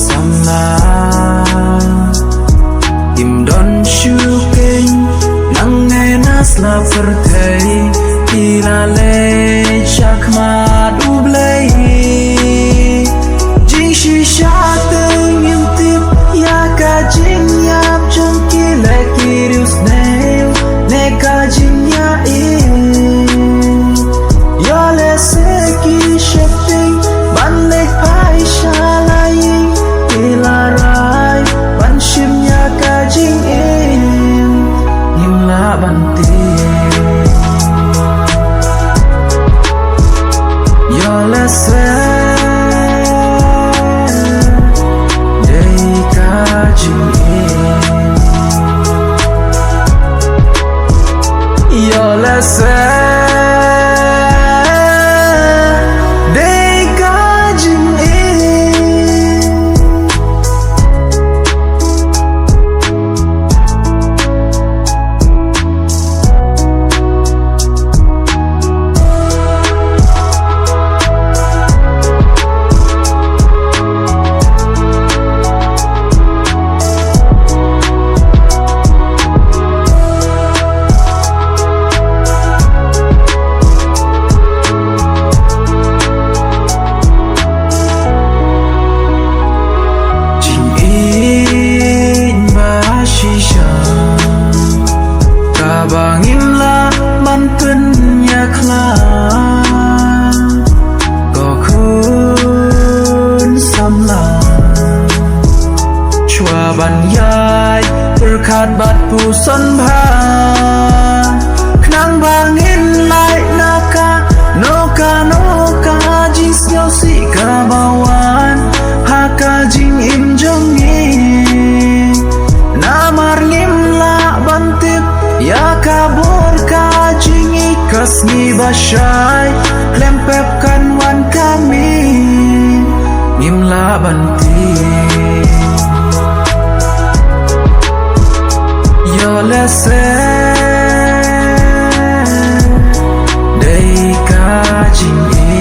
samla im don shu keng nang ne nas la perthei ila le chakma dublei jing shi sha teng im tip ya ka jing yap jong ki le ki rius ne ka jing ya yo le se ki shifting ban le pai shalai ila rai ban shim ya ka jing nim la ban ti yo le se dei ka jing yo le se bangin la ban pen ya khla ko khun samla chua ban yai berkat bat pu son bha knang bangin lai naka noka jing sio si ka bawan ha ka jing im jong ni namar ngim la ban tip ya kabur ka jingi kasni bashai klempep kan wan kami nimla banti yo lese dei ka jingi